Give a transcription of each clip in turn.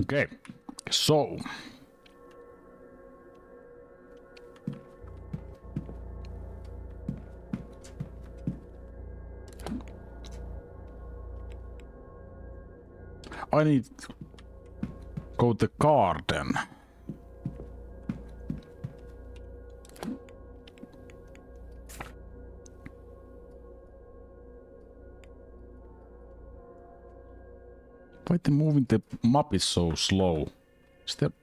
Okay, so I need to go to the garden. Why the moving the map is so slow?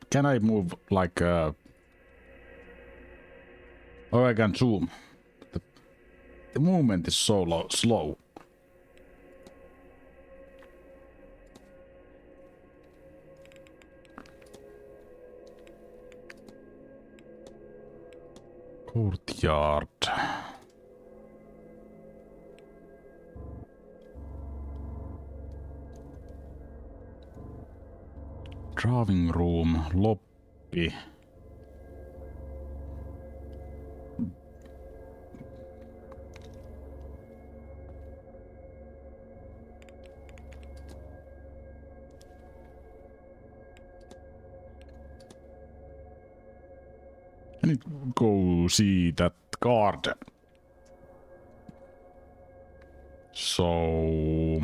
Can I move like oh, I can zoom. The movement is so slow. Courtyard. Drawing room, lobby. I need to go see that garden. So,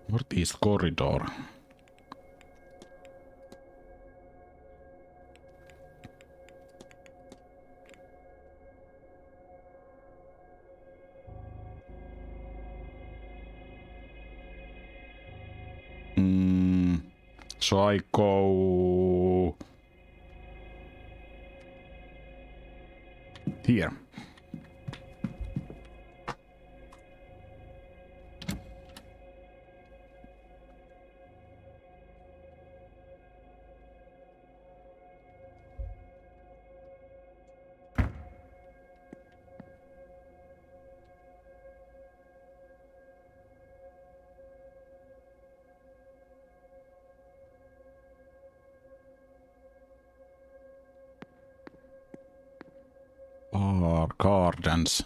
northeast corridor. So I go here. Gardens.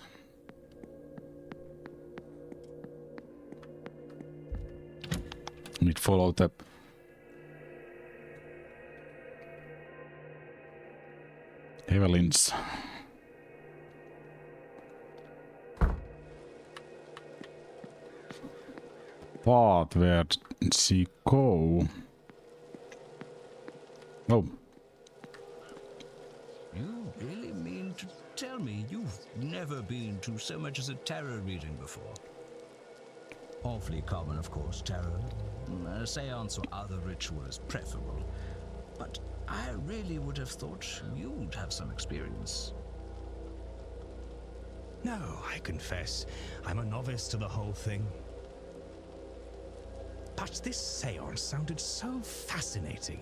Need follow the Evelyn's. Path where she go? Oh. You really mean to tell me you've never been to so much as a tarot reading before? Awfully common, of course, tarot. A seance or other ritual is preferable. But I really would have thought you'd have some experience. No, I confess, I'm a novice to the whole thing. But this seance sounded so fascinating.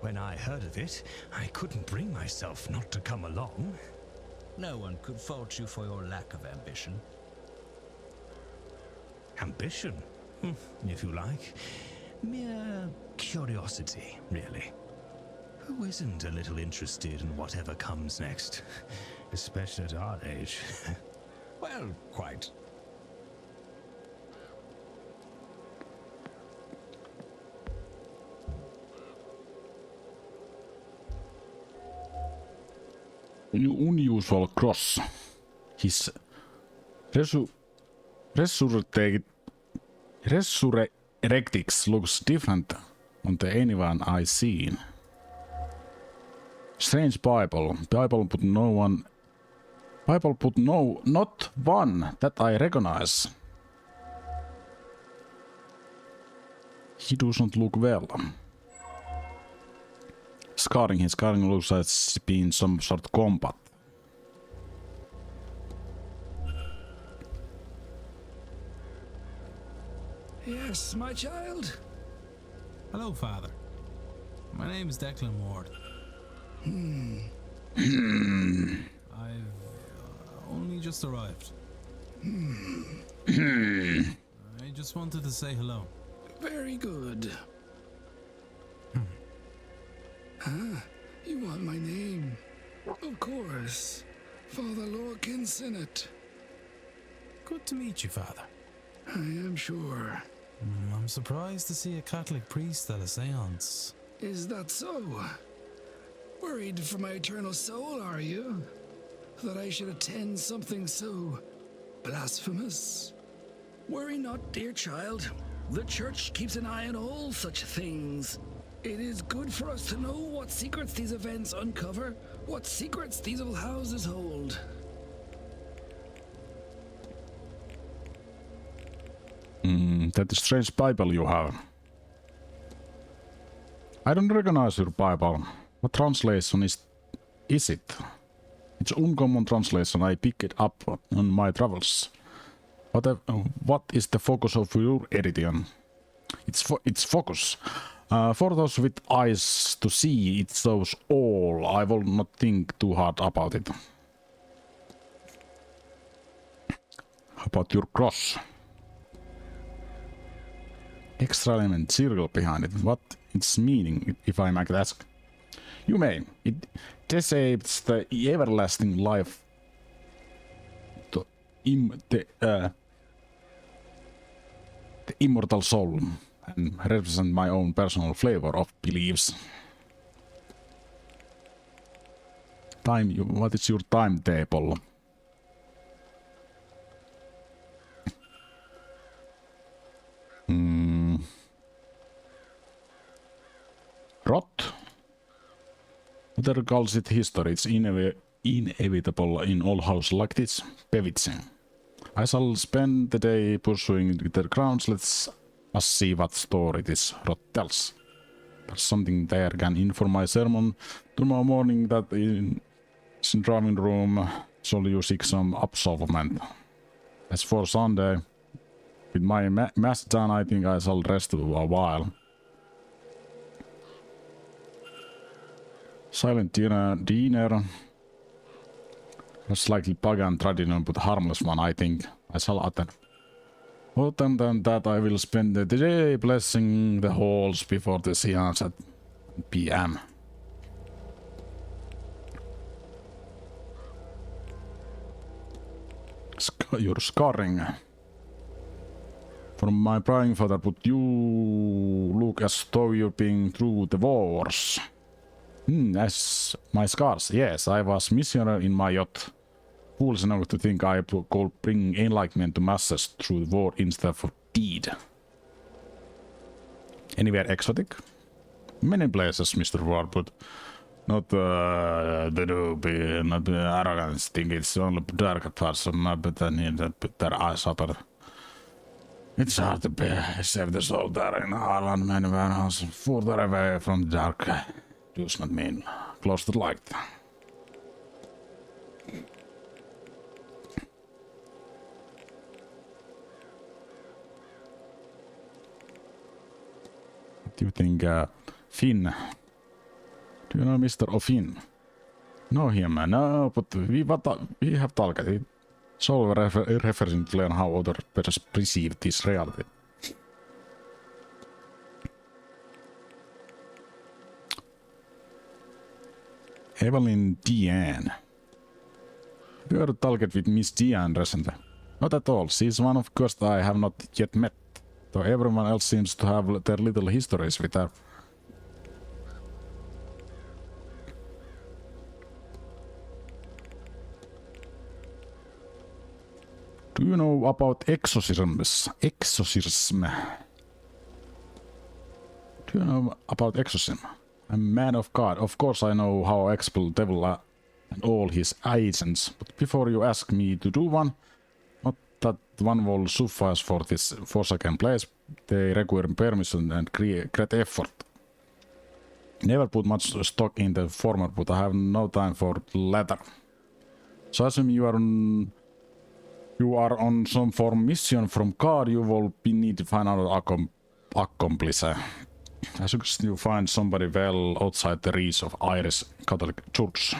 When I heard of it, I couldn't bring myself not to come along. No one could fault you for your lack of ambition. Ambition? If you like. Mere curiosity, really. Who isn't a little interested in whatever comes next? Especially at our age. Well, quite. Unusual cross. His resurrectix looks different on the anyone I seen. Strange Bible. Bible put not one that I recognize. He does not look well. His scarring looks like it's been some sort of combat. Yes, my child? Hello, Father. My name is Declan Ward. I've only just arrived. I just wanted to say hello. Very good. You want my name? Of course. Father Lorcan Sinnott. Good to meet you, Father. I am sure. I'm surprised to see a Catholic priest at a séance. Is that so? Worried for my eternal soul, are you? That I should attend something so blasphemous? Worry not, dear child. The church keeps an eye on all such things. It is good for us to know what secrets these events uncover, what secrets these old houses hold. That is strange Bible you have. I don't recognize your Bible. What translation is it? It's uncommon translation. I pick it up on my travels. What is the focus of your edition? It's focus. For those with eyes to see, it shows all. I will not think too hard about it. About your cross. Extra element circle behind it. What its meaning, if I might ask? You may. It decepts the everlasting life. The immortal soul, and represent my own personal flavor of beliefs. What is your timetable? Rot? Other calls it history. It's inevitable in all houses like this. Bevitsen. I shall spend the day pursuing the grounds. Let's see what story this rot tells. There's something there can inform my sermon tomorrow morning that in drawing room shall you seek some absolvement. As for Sunday, with my mass done, I think I shall rest a while. Silent dinner. A slightly pagan tradition, but harmless one, I think. I shall attend. Other than that, I will spend the day blessing the halls before the seance at PM. You're scarring. From my praying father, but you look as though you're being through the wars. As my scars, yes, I was missionary in my yacht. Fools enough to think I could bring enlightenment to masses through war instead of deed. Anywhere exotic? Many places, Mr. Ward, but not the noob, not the arrogance thing. It's only dark parts of my botany that put their eyes open. It's hard to save the soul there in Ireland. Many warehouse further away from the dark. Does not mean close to the light. What do you think, Finn? Do you know Mr. O'Finn? Know him? No, but we have talked. It's all referring to learn how other persons perceive this reality. Evelyn Deanne. Have you ever talked with Miss Deanne recently? Not at all. She's one of course I have not yet met, though everyone else seems to have their little histories with her. Do you know about exorcisms? Exorcism. Do you know about exorcism? I'm a man of God. Of course I know how to expel devil and all his agents, but before you ask me to do one, not that one will suffice for this forsaken place, they require permission and great effort. Never put much stock in the former, but I have no time for the latter. So assume you are on some form mission from God, you will need to find out accomplice. I suggest you find somebody well outside the reach of Irish Catholic Church.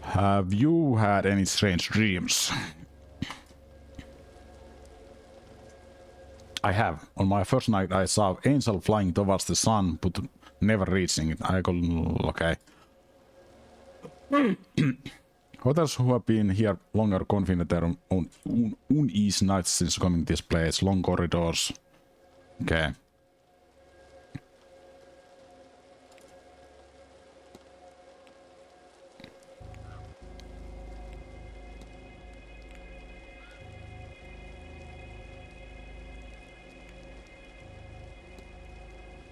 Have you had any strange dreams? I have. On my first night I saw an angel flying towards the sun, but never reaching it. I go, okay. Others who have been here longer confident their own uneasy nights since coming this place. Long corridors. Okay.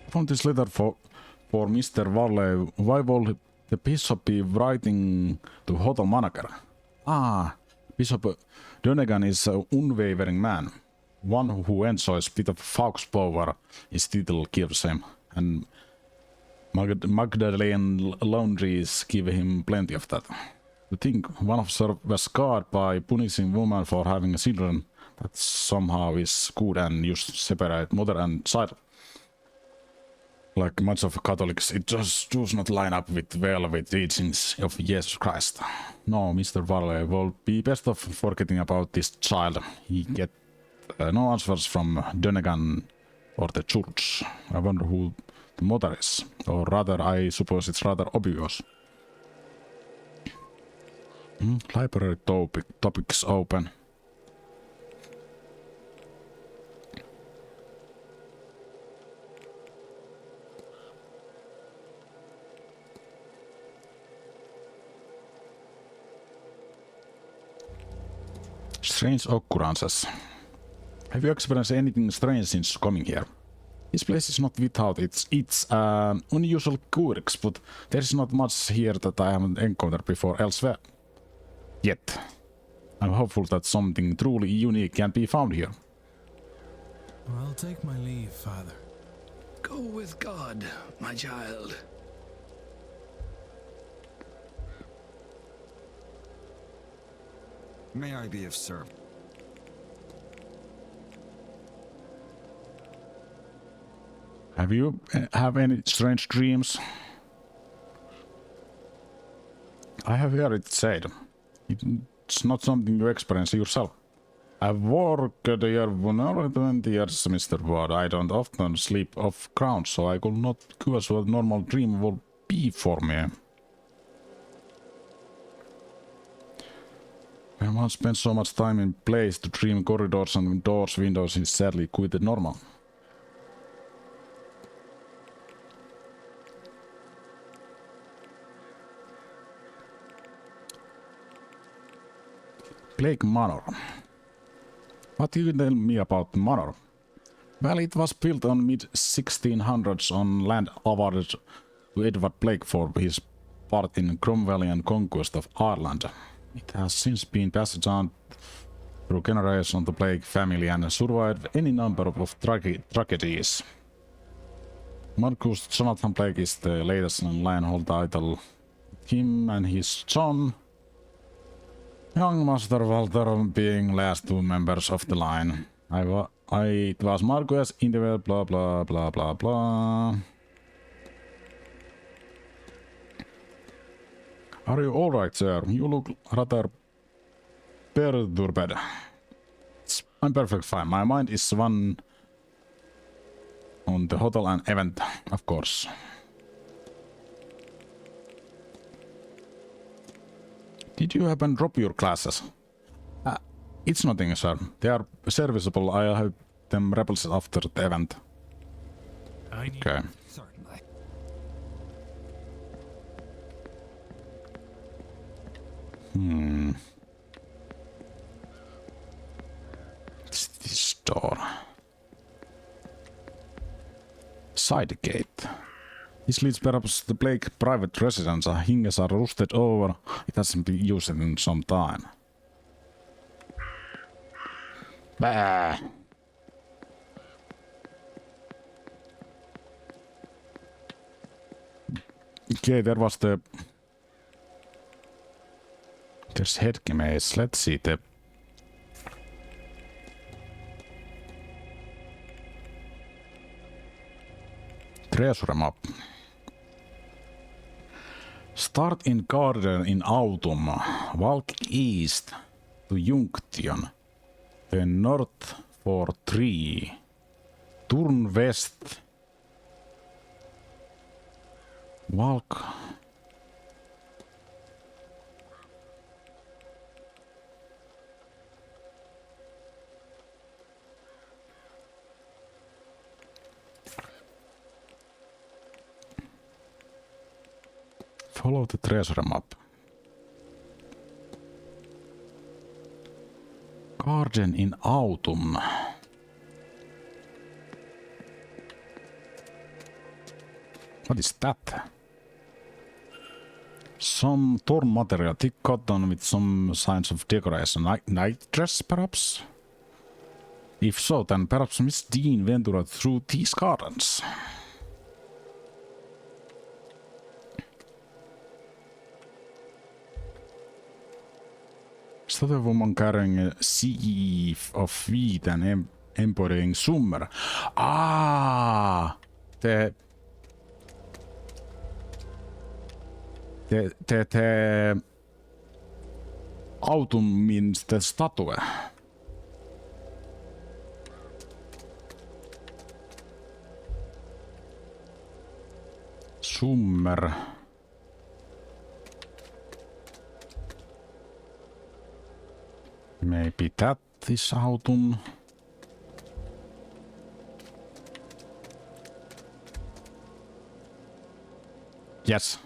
Found this letter for Mr. Varley. Why would the bishop be writing to hotel manager? Ah, Bishop Donegan is an unwavering man. One who enjoys a bit of fox power, his title gives him, and Magdalene laundries give him plenty of that. To think one officer was scarred by punishing woman for having children, that somehow is good and used to separate mother and child. Like much of Catholics, it just does not line up with teachings of Jesus Christ. No, Mr. Varley will be best of forgetting about this child. He get no answers from Donegan or the church. I wonder who the mother is. Or rather, I suppose it's rather obvious. Library topics open. Strange occurrences. Have you experienced anything strange since coming here? This place is not without its unusual quirks, but there is not much here that I haven't encountered before elsewhere. Yet. I'm hopeful that something truly unique can be found here. I'll take my leave, Father. Go with God, my child. May I be of service? Have you have any strange dreams? I have heard it said. It's not something you experience yourself. I've worked here for nearly 20 years, Mr. Ward. I don't often sleep off ground, so I could not guess what a normal dream will be for me. When one spends so much time in place to dream corridors and doors, windows is sadly quite normal. Blake Manor. What do you tell me about Manor? Well, it was built on mid-1600s on land awarded to Edward Blake for his part in Cromwellian conquest of Ireland. It has since been passed down through generations to Blake family and survived any number of tragedies. Marcus Jonathan Blake is the latest in line hold title. Him and his son, young Master Walter, being last two members of the line. It was Marcus individual blah blah blah blah blah. Are you alright, sir? You look rather perturbed. I'm perfect fine. My mind is one on the hotel and event, of course. Did you happen to drop your glasses? It's nothing, sir. They are serviceable. I'll have them replaced after the event. Okay. Certainly. It's this door. Side gate. This leads perhaps to the Blake private residence. Hinges are rusted over. It hasn't been used in some time. Bah. Okay, there was the... There's head maze. Let's see the... Treasure map. Start in garden in autumn. Walk east to Junction. Then north for 3. Turn west. Walk. Follow the treasure map. Garden in autumn. What is that? Some torn material, thick cotton with some signs of decoration. Night dress, perhaps? If so, then perhaps Miss Dean ventured through these gardens. Is that a woman carrying a sieve of wheat and embodying summer? Ah! The autumn means the statue. Summer. Maybe that is autumn. Yes.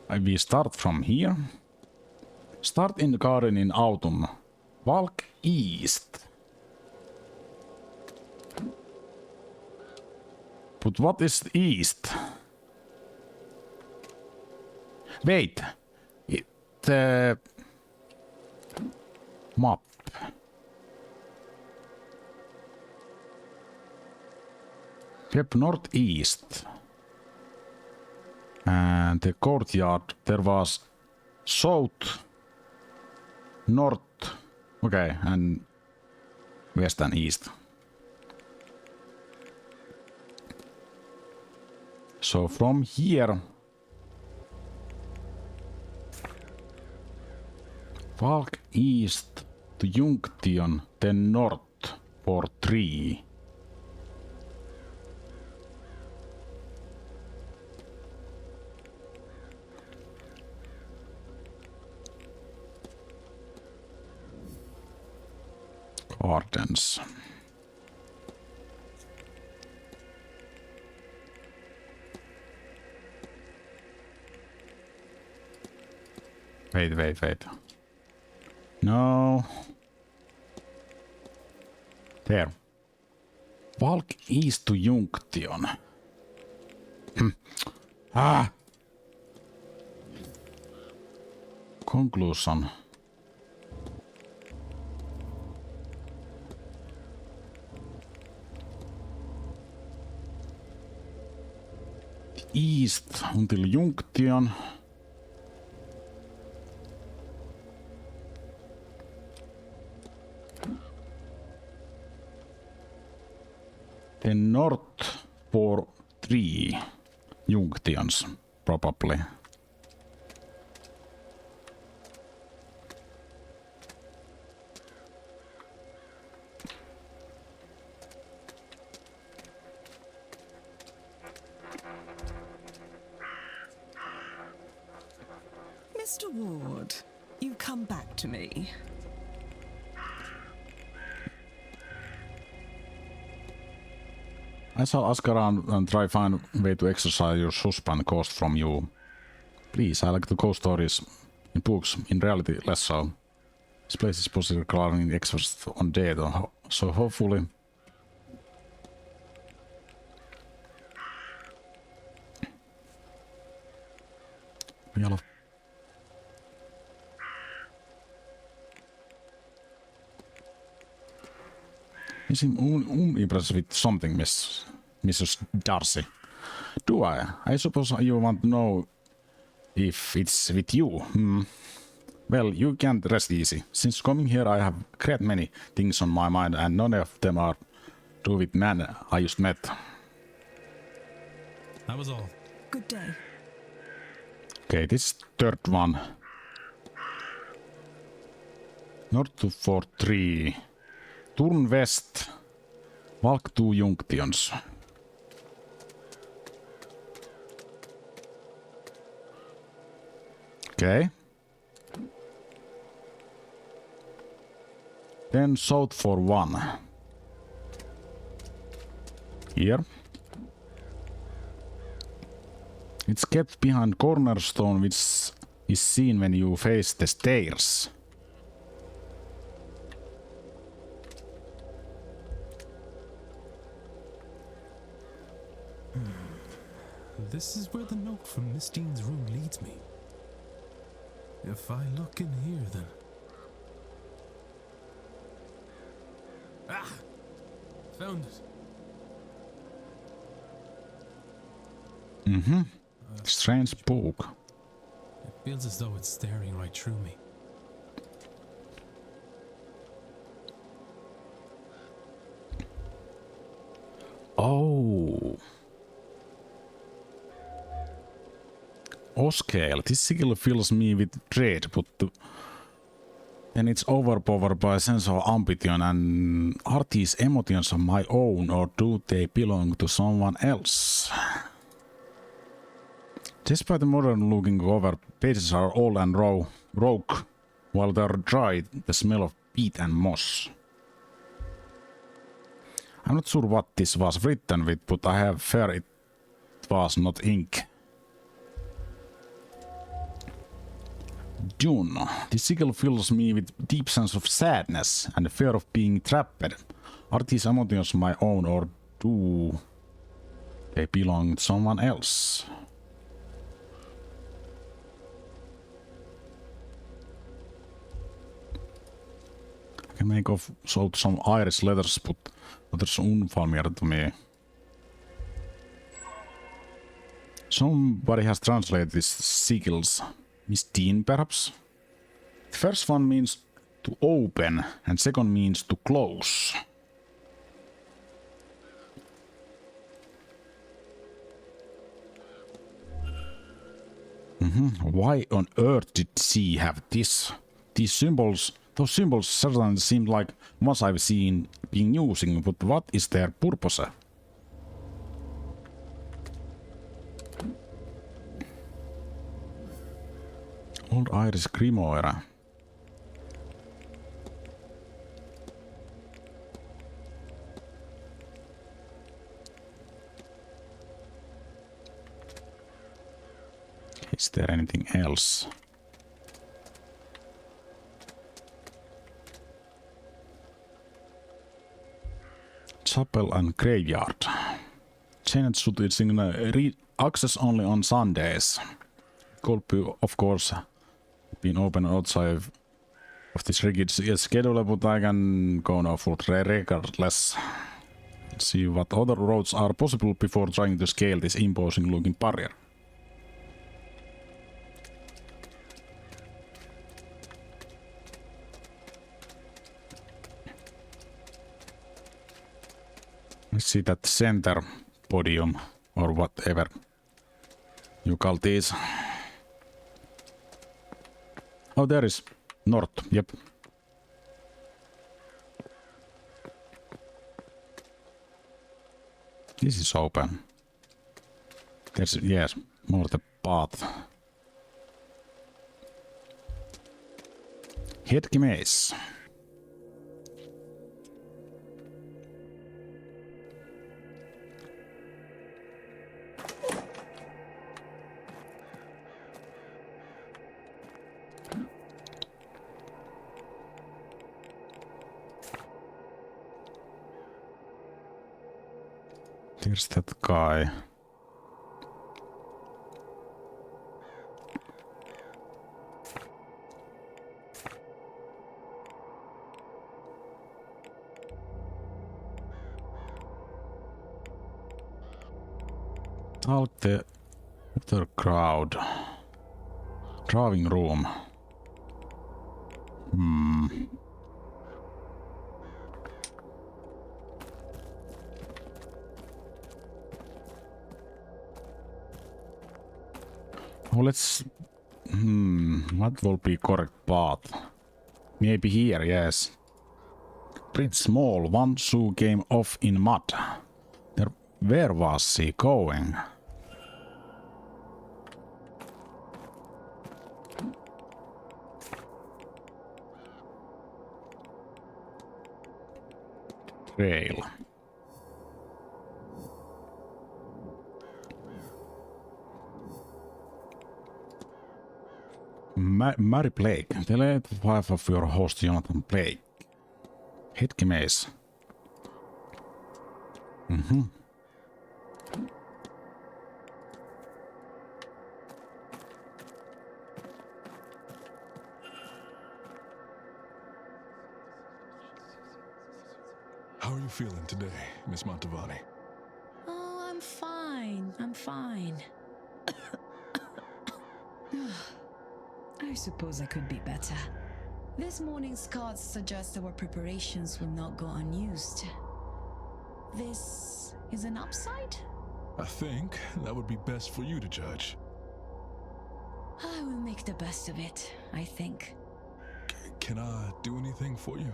We start from here. Start in the garden in autumn. Walk east. But what is east? Wait. Map. Yep, northeast. And the courtyard, there was south, north, okay, and west and east. So from here, walk east to Junction, then north for 3. Gardens. Wait. No. There. Walk east to Junction. Conclusion. East until Junction. Then north for 3 Junctions, probably. Mr. Ward, you've come back to me. I shall ask around and try find a way to exercise your suspend cost from you. Please, I like the ghost stories in books, in reality less so. This place is possibly claiming experts on data, so hopefully... Yellow. You seem impressed with something, Mrs. Darcy. Do I? I suppose you want to know if it's with you. Well, you can't rest easy. Since coming here, I have great many things on my mind, and none of them are to do with man I just met. That was all. Good day. Okay, this third one. North to 4-3. Turn west. Walk 2 Junctions. Okay. Then south for 1. Here. It's kept behind cornerstone, which is seen when you face the stairs. This is where the note from Miss Dean's room leads me. If I look in here, then... Ah! Found it. Mm-hmm. Strange book. It feels as though it's staring right through me. Oh. Oscale. This sigil fills me with dread, but then it's overpowered by a sense of ambition. And are these emotions of my own, or do they belong to someone else? Despite the modern-looking cover, pages are old and rogue, while they're dry, the smell of peat and moss. I'm not sure what this was written with, but I have fear it was not ink. June. This sigil fills me with deep sense of sadness and the fear of being trapped. Are these emotions my own, or do they belong to someone else? I can make of some Irish letters, but that's unfamiliar to me. Somebody has translated these sigils. Miss Dean, perhaps? The first one means to open, and second means to close. Why on earth did she have this? These symbols, those symbols certainly seem like ones I've seen being using, but what is their purpose? Old Irish grimoire. Is there anything else? Chapel and graveyard. Chained should is in access only on Sundays. Could be, of course, been open outside of this rigid schedule, but I can go now for regardless. See what other roads are possible before trying to scale this imposing looking barrier. Let's see that center podium or whatever you call these. Oh, there is north. Yep. This is open. There's, yes, more the path. Hetki maze. There's that guy. Out the other crowd. Drawing room. Oh, let's... what will be correct path? Maybe here, yes. Pretty small, one shoe came off in mud. Where was he going? Trail. Mary Blake. The late wife of your host Jonathan Blake. Hetkimies. How are you feeling today, Miss Mantovani? Oh, I'm fine. I'm fine. I suppose I could be better. This morning's cards suggest our preparations will not go unused. This is an upside? I think that would be best for you to judge. I will make the best of it, I think. Can I do anything for you?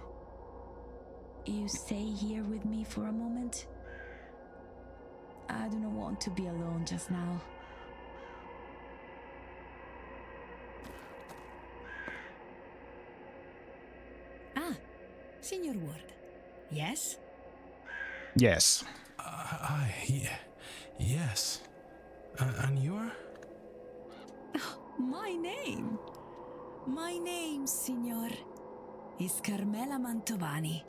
You stay here with me for a moment? I do not want to be alone just now. Signor Ward. Yes? Yes. Yes. And you are? My name? My name, Signor, is Carmela Mantovani.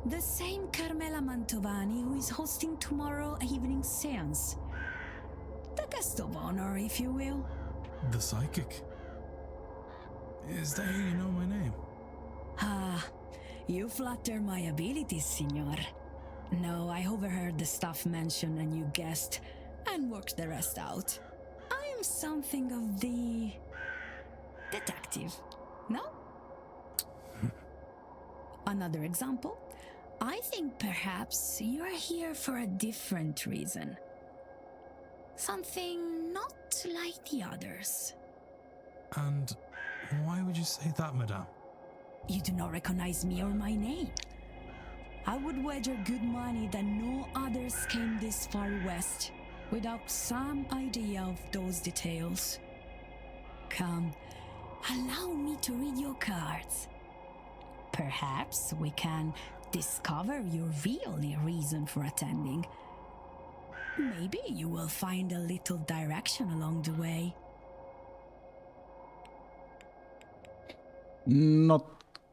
The same Carmela Mantovani who is hosting tomorrow evening's séance. The guest of honor, if you will. The psychic? Is that how you know my name? You flatter my abilities, Signor. No, I overheard the stuff mentioned and you guessed, and worked the rest out. I am something of the detective, no? Another example. I think perhaps you are here for a different reason. Something not like the others. And why would you say that, madame? You do not recognize me or my name. I would wager good money that no others came this far west without some idea of those details. Come, allow me to read your cards. Perhaps we can discover your real reason for attending. Maybe you will find a little direction along the way. Not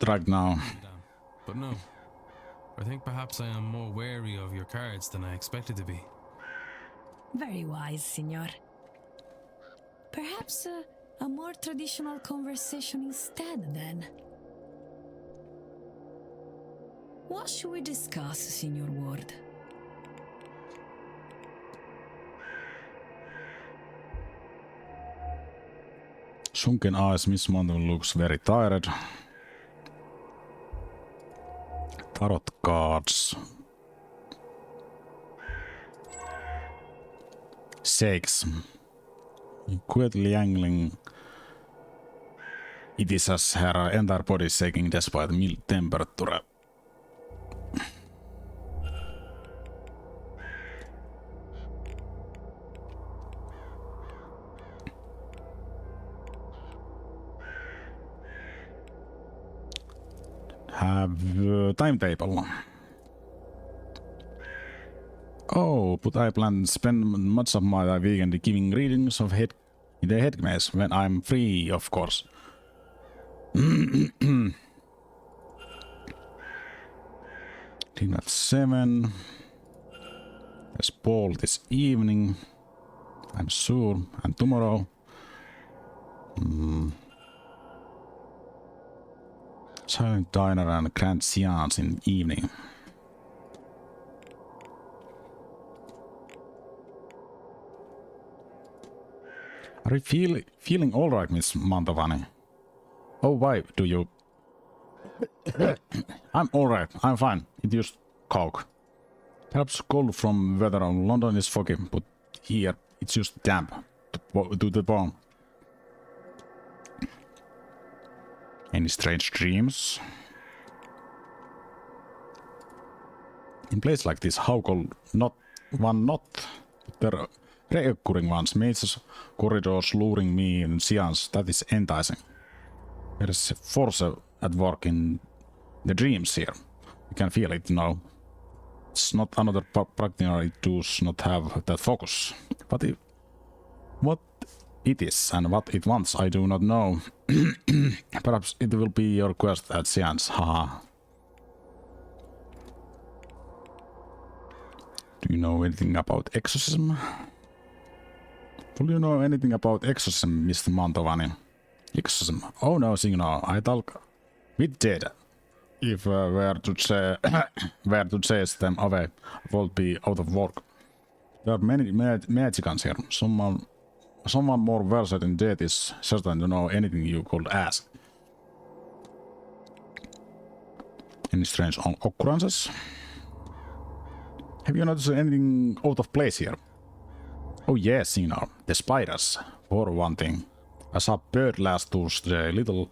right now. Madame. But no. I think perhaps I am more wary of your cards than I expected to be. Very wise, Signor. Perhaps a more traditional conversation instead, then. What should we discuss, Signor Ward? Sunken eyes, Miss Mantovani looks very tired. Tarot cards. 6. Quietly angling. It is as her entire body is shaking despite mild temperature. Have timetable. Oh, but I plan to spend much of my weekend giving readings of the headmaze when I'm free, of course. Dinner at 7. There's ball this evening, I'm sure, and tomorrow. Silent diner and grand séance in the evening. Are you feeling alright, Miss Mantovani? Oh, why do you... I'm alright, I'm fine. It used coke. Perhaps cold from weather on London is foggy, but here it's just damp to the bone. Any strange dreams? In place like this, how cold not there are recurring ones, mazes, corridors luring me in Séance, that is enticing. There is a force at work in the dreams here. You can feel it now. It's not another practitioner, it does not have that focus. But what it is, and what it wants I do not know. Perhaps it will be your quest at Séance, haha. Do you know anything about exorcism? Do you know anything about exorcism, Mr. Mantovani? Exorcism? Oh no, Signal, I talk with dead. If were to chase them away, I would be out of work. There are many magicians here. Someone more versed in death is certain to know anything you could ask. Any strange occurrences? Have you noticed anything out of place here? Oh yes, Signal. The spiders, for one thing. I saw a bird last Tuesday, little,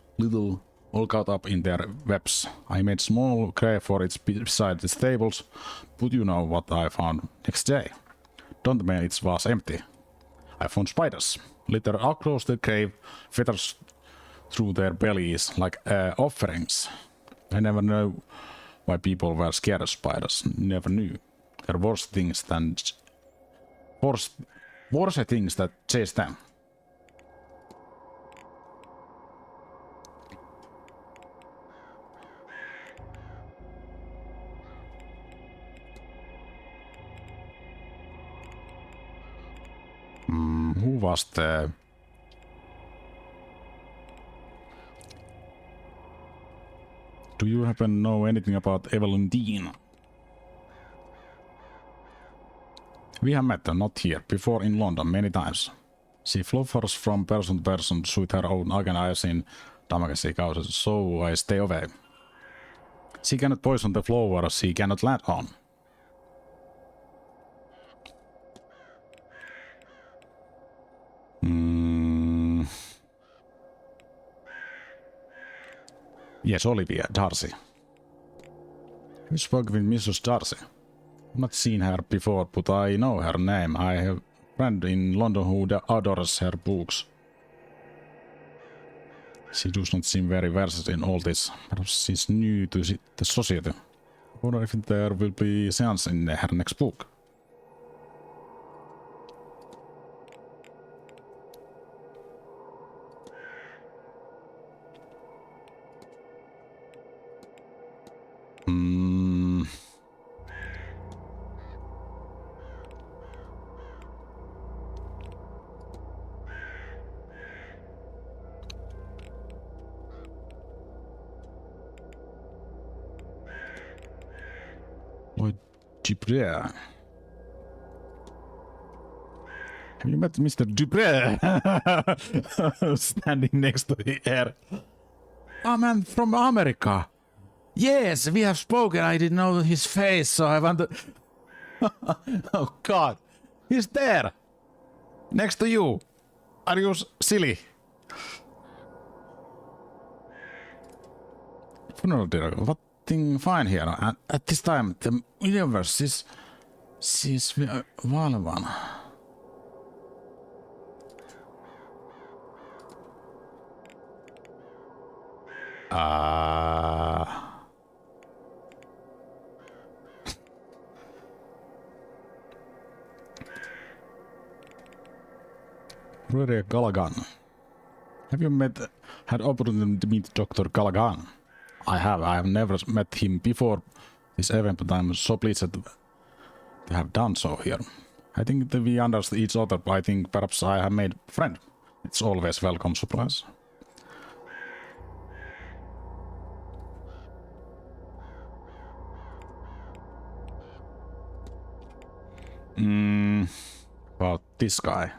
all caught up in their webs. I made small grave for it beside the stables, but you know what I found next day. Don't mean it was empty. I found spiders, litter across the grave, feathers through their bellies like offerings. I never knew why people were scared of spiders. Never knew. There are worse things that chase them. Who was the... Do you happen to know anything about Evelyn Dean? We have met her, not here, before in London many times. She fluffers from person to person with her own agenda. I have seen Damakasi causes, so I stay away. She cannot poison the flower she cannot land on. Yes, Olivia, Darcy. You spoke with Mrs. Darcy. I've not seen her before, but I know her name. I have a friend in London who adores her books. She does not seem very versed in all this. Perhaps she's new to the society. I wonder if there will be Séance in her next book. Dupree. Have you met Mr. Dupree? Standing next to the air. Oh man, from America. Yes, we have spoken. I didn't know his face, so I wanted... Oh god. He's there. Next to you. Are you silly? Funeral director. What? Fine here. At this time, the universe is valvan. Rudy Gallaghan. Have you had opportunity to meet Dr. Gallaghan? I have never met him before this event, but I'm so pleased to have done so here. I think that we understand each other, but I think perhaps I have made a friend. It's always welcome surprise. About this guy.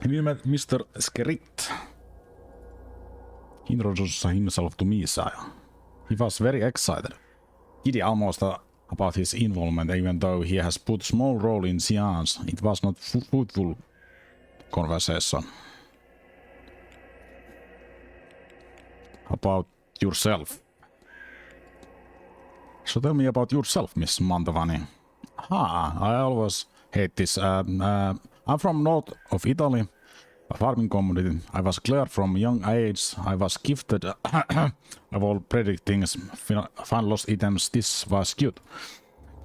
Have you met Mr. Skerit? He introduced himself to me, sire. He was very excited. Giddy almost about his involvement, even though he has put small role in Séance. It was not fruitful conversation. About yourself. So tell me about yourself, Miss Mantovani. I always hate this. I'm from north of Italy. A farming community. I was clear from young age. I was gifted of all predict things, find lost items. This was cute.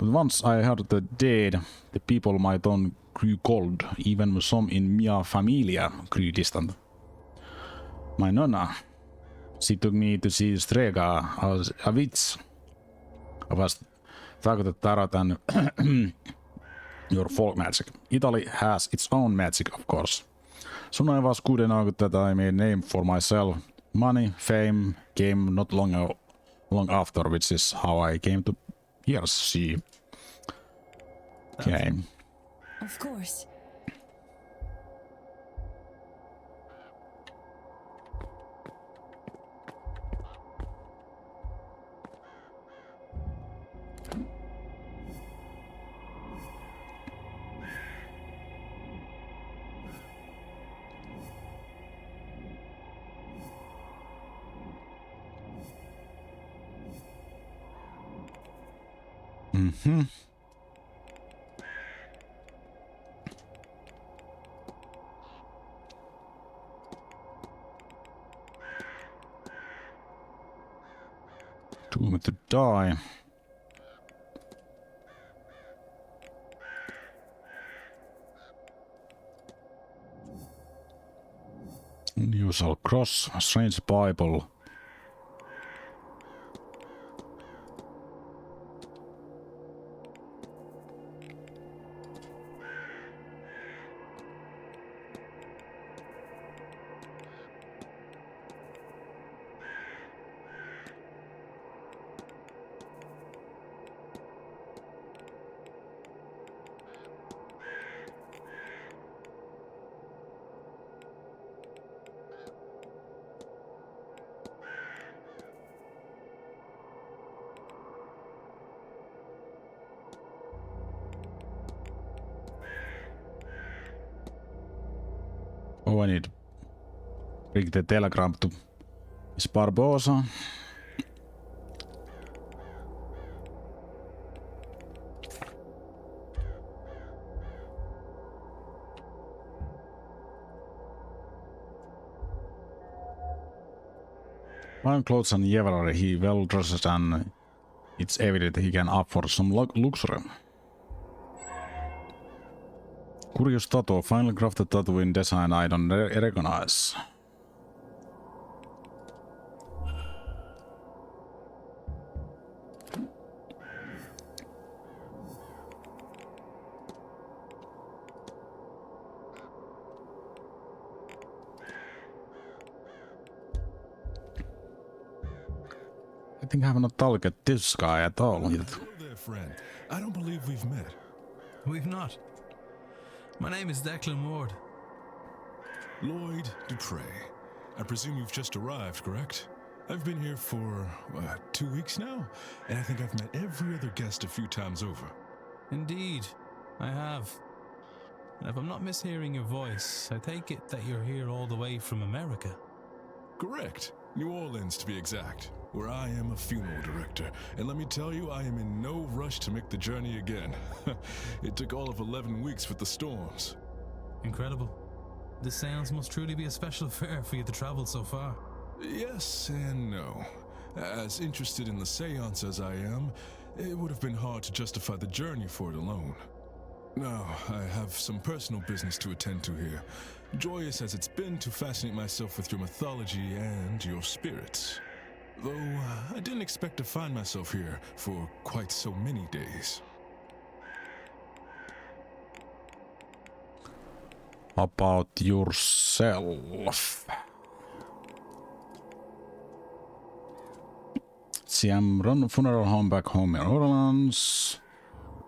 But once I heard the dead, the people my town grew cold, even some in mia familia grew distant. My nonna, she took me to see Strega as a witch. I was targeted tarot than your folk magic. Italy has its own magic, of course. Soon I was good enough that I made a name for myself. Money, fame came not long after, which is how I came to here. See. Okay. Of course. Mm-hmm. Doomed to die. Unusual cross, strange Bible. Oh, I need to bring the telegram to Miss Barbosa. Fine clothes and jewelry, he well dresses and it's evident he can afford some luxury. Curious tattoo, finely crafted tattoo in design I don't recognize. I think I have not targeted this guy at all. Hello there, friend. I don't believe we've met. We've not. My name is Declan Ward. Lloyd Dupre. I presume you've just arrived, correct? I've been here for, 2 weeks now, and I think I've met every other guest a few times over. Indeed, I have. And if I'm not mishearing your voice, I take it that you're here all the way from America. Correct. New Orleans, to be exact, where I am a funeral director. And let me tell you, I am in no rush to make the journey again. It took all of 11 weeks with the storms. Incredible. This Séance must truly be a special affair for you to travel so far. Yes and no. As interested in the Séance as I am, it would have been hard to justify the journey for it alone. Now, I have some personal business to attend to here. Joyous as it's been to fascinate myself with your mythology and your spirits. Though, I didn't expect to find myself here for quite so many days. About yourself. See, I'm run funeral home back home in Orleans.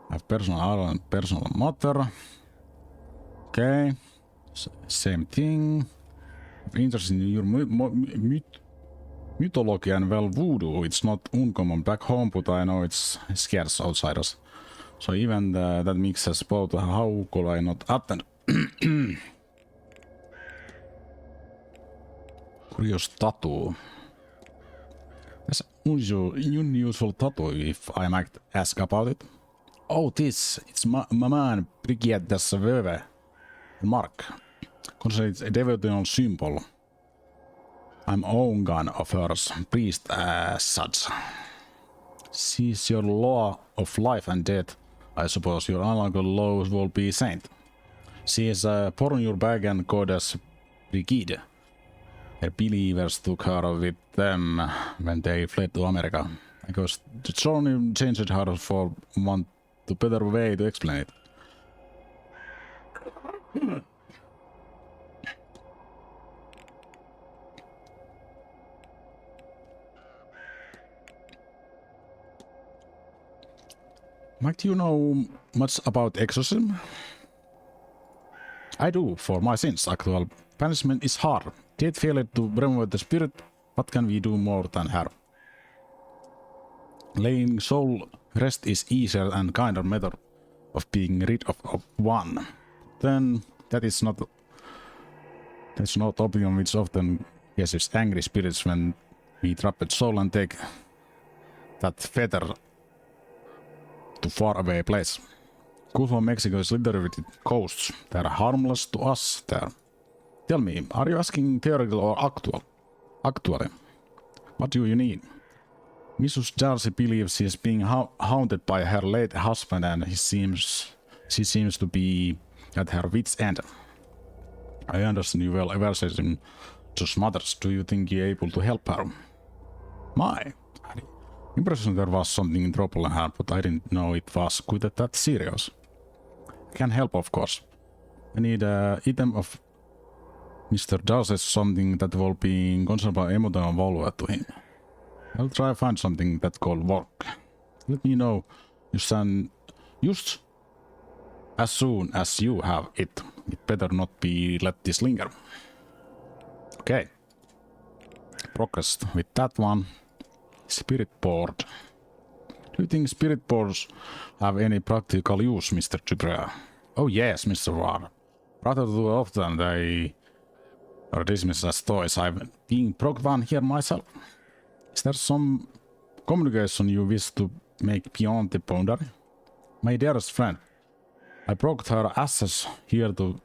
I have personal island, personal mother. Okay. Same thing. I'm interested in your mythology and well voodoo. It's not uncommon back home, but I know it's scarce outsiders. So even that mixes both. How could I not attend? Curious tattoo. That's unusual tattoo if I might ask about it. Oh, it's my man Brigitte tässä Vöve. Mark. Consider it's a devotional symbol. I'm own gun of hers, priest as such. She's your law of life and death. I suppose your unlockable laws will be saint. She is born your bag and goddess Brigide. Her believers took her with them when they fled to America. Because the journey changed her for want to better way to explain it. Might you know much about exorcism? I do, for my sins. Actual punishment is hard. Death failed to remove the spirit. What can we do more than her? Laying soul rest is easier and kinder method of being rid of one. Then that's not opium which often gases angry spirits when we trap a soul and take that feather to far away place. Gulf of Mexico is littered with ghosts. They are harmless to us there. Tell me, are you asking theoretical or actual? Actually. What do you need? Mrs. Darcy believes she is being haunted by her late husband and she seems to be at her wit's end. I understand you will evaluate to mothers. Do you think you're able to help her? My impression there was something in trouble in her, but I didn't know it was quite that serious. I can help, of course. I need an item of Mr. Darcy's, something that will be considerable emotional value to him. I'll try to find something that could work. Let me know just as soon as you have it. It better not be let this linger. Okay. Progressed with that one. Spirit board. Do you think spirit boards have any practical use, Mr. Dupree? Oh yes, Mr. Ward. Rather too often they are dismissed as toys. I've been broke one here myself. Is there some communication you wish to make beyond the boundary? My dearest friend, I brought her ashes here to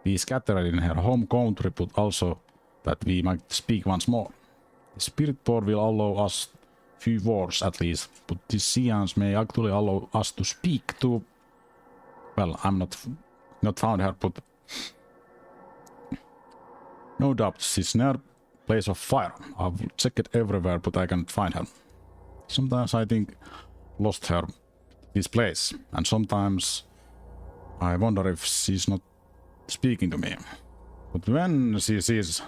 be scattered in her home country, but also that we might speak once more. The spirit board will allow us few words at least, but this seance may actually allow us to speak to... Well, I'm not found her, but... No doubt, she's near place of fire. I've checked everywhere, but I can't find her. Sometimes I think lost her this place, and sometimes I wonder if she's not speaking to me. But when she sees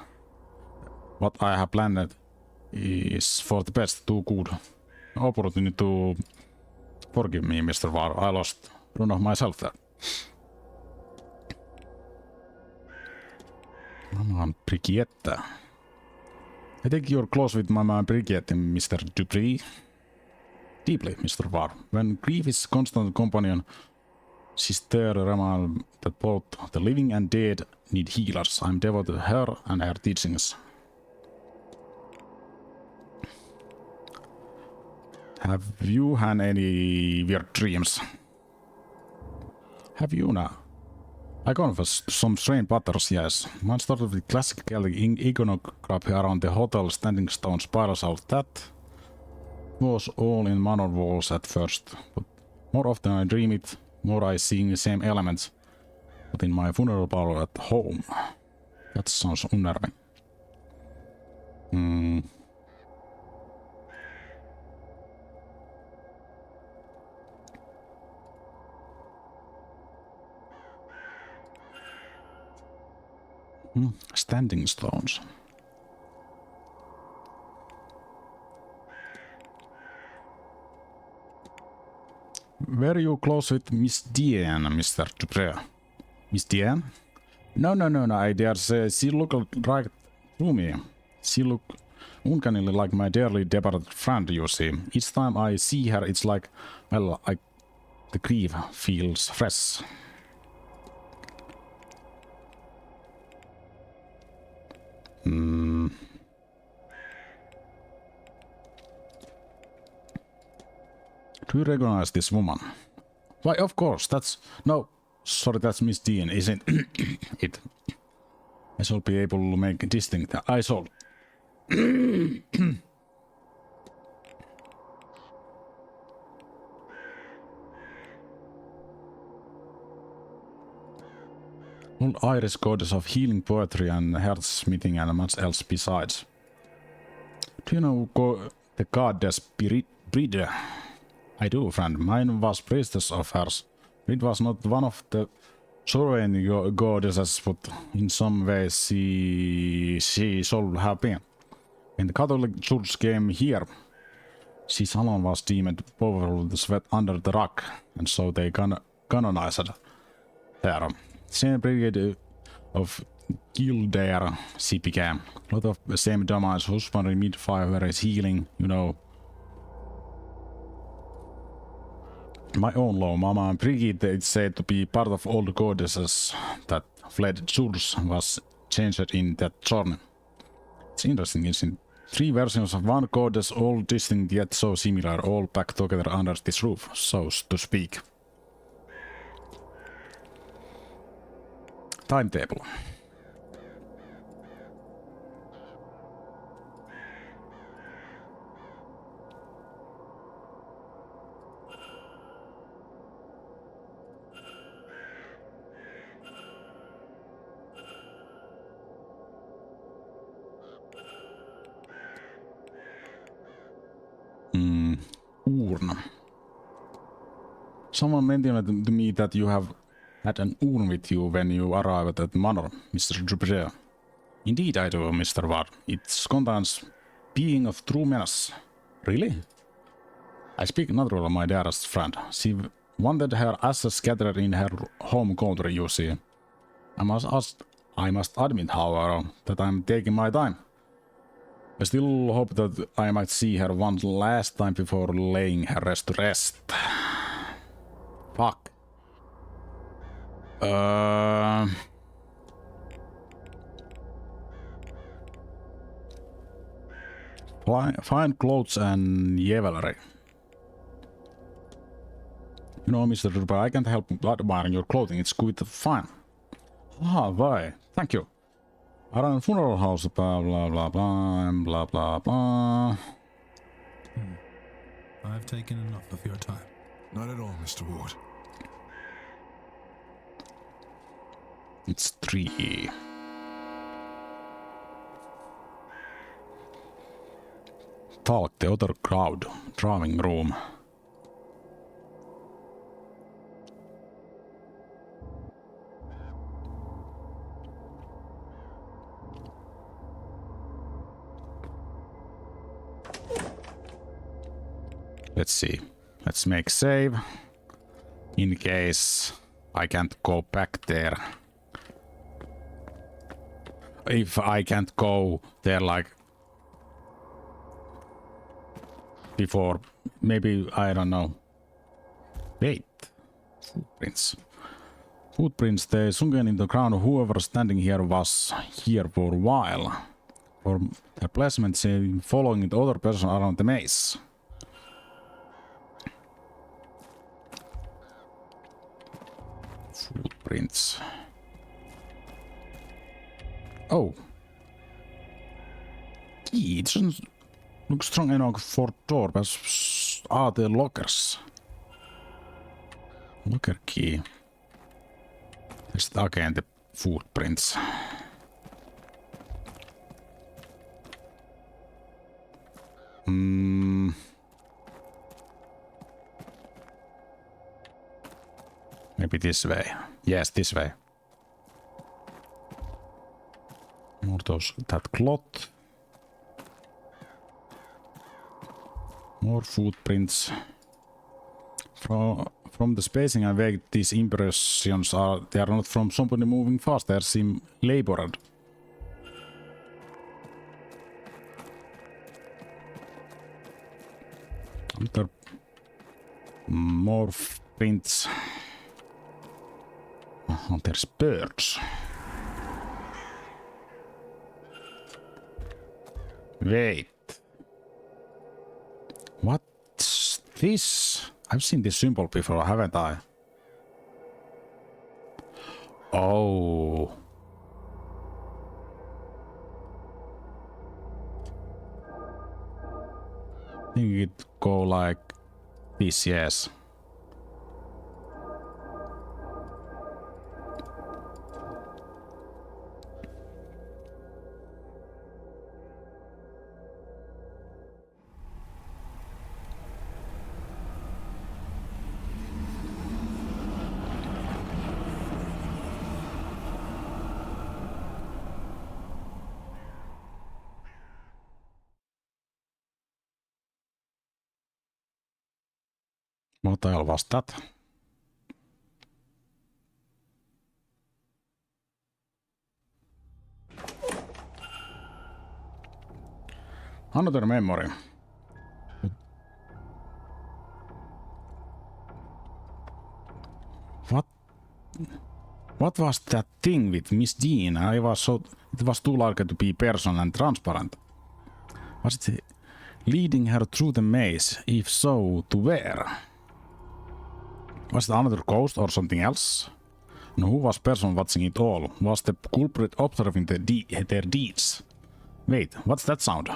what I have planned is for the best, too good opportunity to forgive me, Mr. Var. I lost run of myself there. Mama Brigitte. I think you're close with Mama Brigitte, Mr. Dupree. Deeply, Mr. Var. When grief is constant companion, she's there to remind that both the living and dead need healers. I'm devoted to her and her teachings. Have you had any weird dreams? Have you now? I confess some strange patterns, yes. One started with classic Celtic iconography around the hotel standing stone spirals out. That was all in Manor walls at first, but more often I dream it, more I see the same elements, but in my funeral parlor at home. That sounds unnerving. Standing stones. Were you close with Miss Diane, Mr. Dupree? Miss Diane? No, I dare say she looked right through me. She looked uncannily like my dearly departed friend, you see. Each time I see her, it's like, well, the grief feels fresh. Do you recognize this woman? Why, of course, that's... No, sorry, that's Miss Dean, isn't it? I shall be able to make distinct. I shall. Old Irish goddess of healing, poetry, and heartsmithing, and much else besides. Do you know the goddess Bride? I do, friend. Mine was priestess of hers. It was not one of the Suomi goddesses, but in some ways she should have been. When the Catholic Church came here, she alone was deemed powerful to sweat under the rock, and so they canonized her. Saint Brigade of Kildare she became. A lot of the same damage, husbandry, midwifery, healing, you know. My own law, Mama Brigid is said to be part of all the goddesses that fled Church was changed in that journey. It's interesting, isn't it? 3 versions of one goddess, all distinct yet so similar, all back together under this roof, so to speak. Timetable. Urn. Someone mentioned to me that you have had an urn with you when you arrived at Manor, Mr. Dupree. Indeed I do, Mr. Ward. It contains being of true menace. Really? I speak naturally, my dearest friend. She wanted her ashes scattered in her home country, you see. I must admit, however, that I'm taking my time. I still hope that I might see her one last time before laying her to rest. Fuck. Fine clothes and jewelry. You know, Mr. Rupert, I can't help but admiring your clothing. It's quite fine. Ah, why? Thank you. I run a funeral house, blah blah blah blah, blah blah blah. I've taken enough of your time. Not at all, Mr. Ward. It's 3. Talk the other crowd. Drawing room. Let's see. Let's make save. In case I can't go back there. If I can't go there like before, maybe, I don't know. Wait. Footprints. Footprints, they sunken in the ground. Whoever standing here was here for a while. For their placement, following the other person around the maze. Footprints. Oh. Key. It doesn't look strong enough for door, but are the lockers. Locker key. There's again the footprints. Maybe this way. Yes, this way. More those, that cloth. More footprints. From the spacing I make, these impressions they are not from somebody moving fast, they seem labored. There more prints. Oh, there's birds. Wait. What's this? I've seen this symbol before, haven't I? Oh. I think it go like this, yes. What the hell was that? Another memory. What was that thing with Miss Dean? It was too large to be personal and transparent. Was it leading her through the maze? If so, to where? Was it another ghost or something else? And who was person watching it all? Was the culprit observing their deeds? Wait, what's that sound?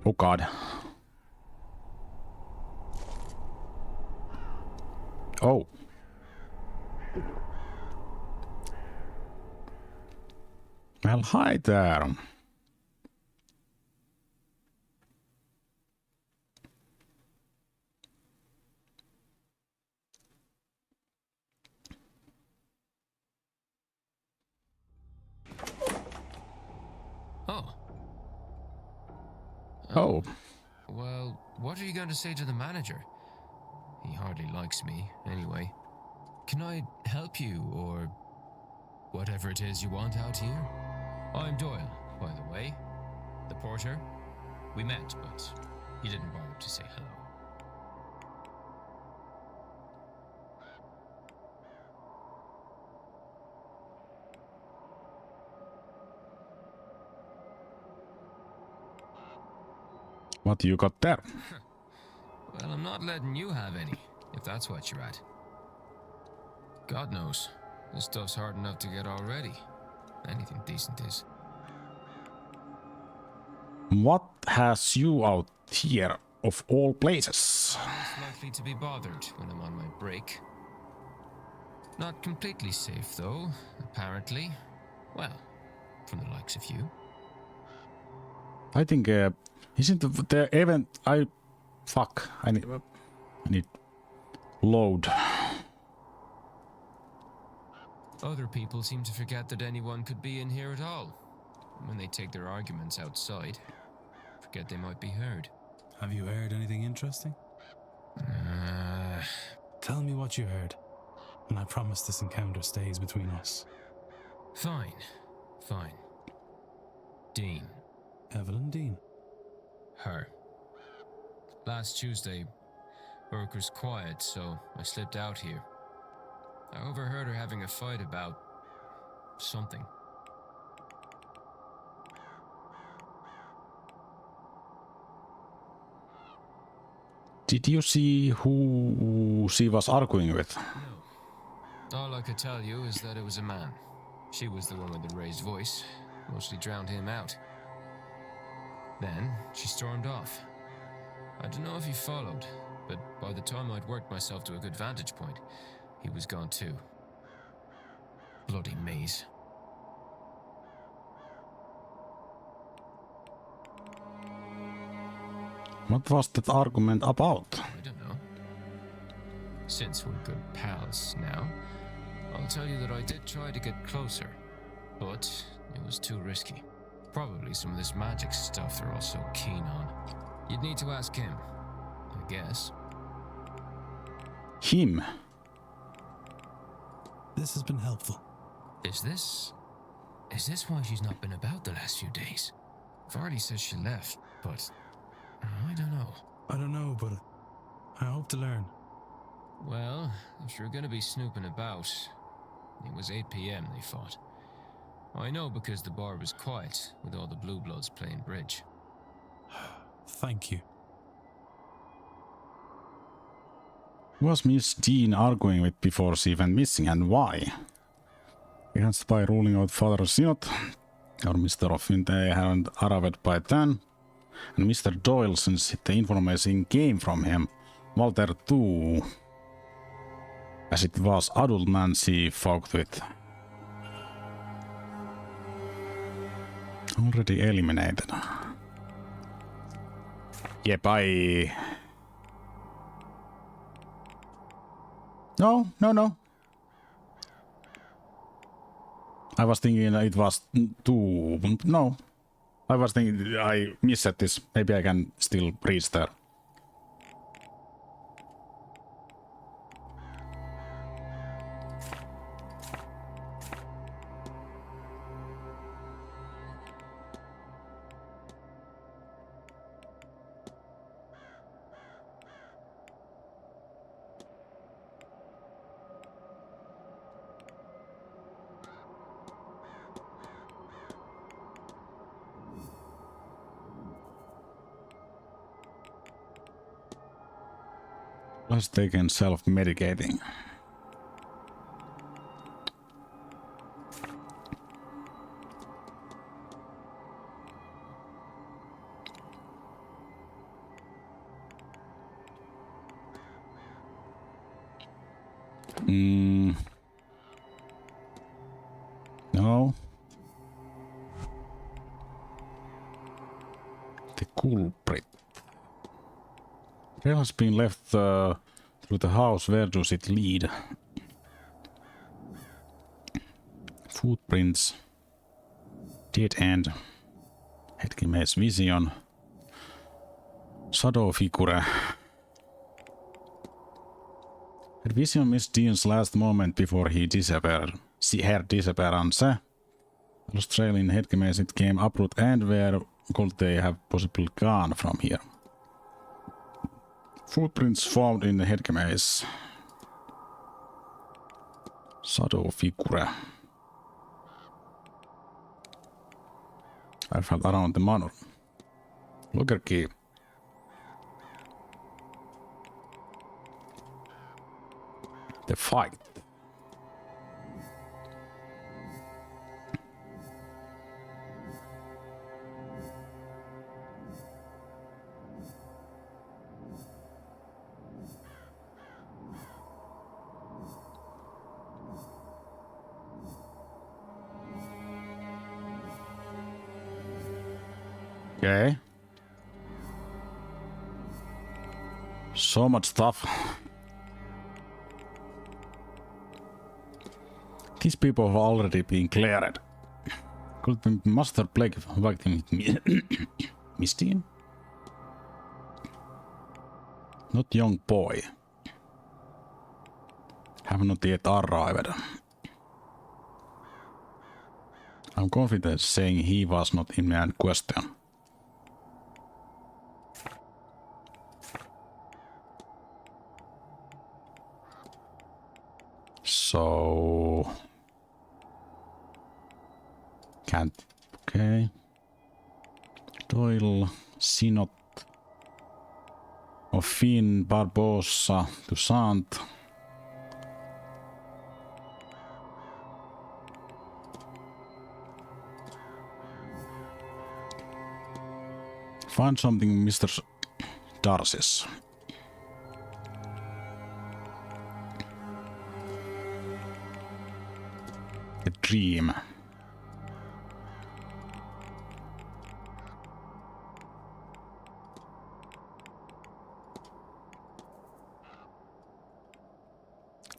Oh god. Oh. Well, hi there. Oh. Oh. Well, what are you going to say to the manager? He hardly likes me, anyway. Can I help you, or whatever it is you want out here? I'm Doyle, by the way. The porter. We met, but you didn't bother to say hello. What you got there? Well, I'm not letting you have any, if that's what you're at. God knows, this stuff's hard enough to get already. Anything decent is. What has you out here of all places? Less likely to be bothered when I'm on my break. Not completely safe, though, apparently. Well, from the likes of you. I think, isn't the event... Fuck, I need load. Other people seem to forget that anyone could be in here at all. When they take their arguments outside, forget they might be heard. Have you heard anything interesting? Tell me what you heard, and I promise this encounter stays between us. Fine. Dean. Evelyn Dean. Her. Last Tuesday, work was quiet, so I slipped out here. I overheard her having a fight about something. Did you see who she was arguing with? No. All I could tell you is that it was a man. She was the one with the raised voice, mostly drowned him out. Then she stormed off. I don't know if he followed, but by the time I'd worked myself to a good vantage point, he was gone too. Bloody maze. What was that argument about? I don't know. Since we're good pals now, I'll tell you that I did try to get closer, but it was too risky. Probably some of this magic stuff they're all so keen on. You'd need to ask him, I guess. Him? This has been helpful. Is this why she's not been about the last few days? Varley says she left, but I don't know. I don't know, but I hope to learn. Well, if you're gonna be snooping about, it was 8 p.m. they fought. I know because the bar was quiet, with all the Blue Bloods playing bridge. Thank you. Who was Miss Dean arguing with before she went missing, and why? Against by ruling out Father Synod, or Mr. Offin, they haven't arrived by then. And Mr. Doyle, since the information came from him, Walter too, as it was adult man she fought with. Already eliminated. Yeah, bye. No. I was thinking it was two. No. I was thinking I missed this. Maybe I can still reach there. Plus taken self-medicating. No. The culprit. Trail has been left through the house. Where does it lead? Footprints. Dead end. Hetkimies vision. Shadow figure. Had vision missed Dean's last moment before he disappeared. Her disappeared and se. Lost trail in Hetkimies, it came uproot and where could they have possibly gone from here? Footprints found in the Hetkimies. Shadow figure. I felt around the Manor. Locker key. The fight. Okay. So much stuff. These people have already been cleared. Could be Master Plague fighting Misty? Not young boy. Have not yet arrived. I'm confident saying he was not in my question. So can't. Okay. Doyle, Sinot, Finn, Barbossa, Toussaint. Find something, Mr. Darcy's. A dream.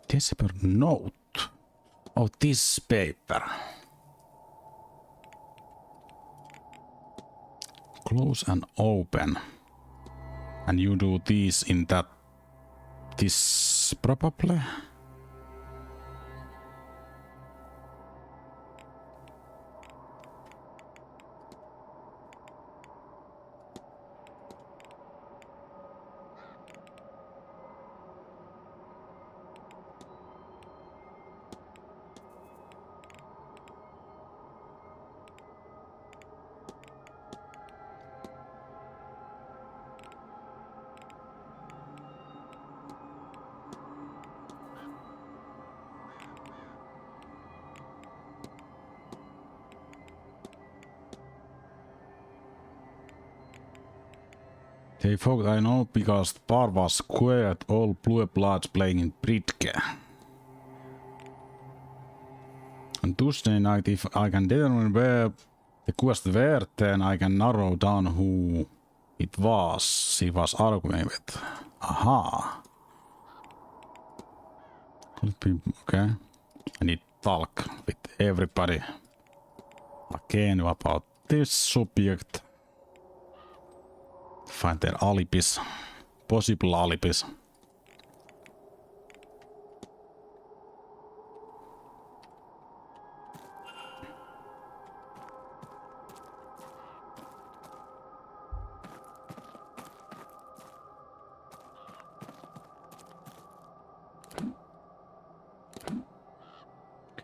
December note. Oh, this paper. Close and open. And you do this in that. This probably. They thought I know because the bar was quiet, all blue bloods playing in Britke. On Tuesday night, if I can determine where the quest were, then I can narrow down who it was she was arguing with. Aha. Could be, okay. I need to talk with everybody again about this subject. Find their alibis. Possible alibis.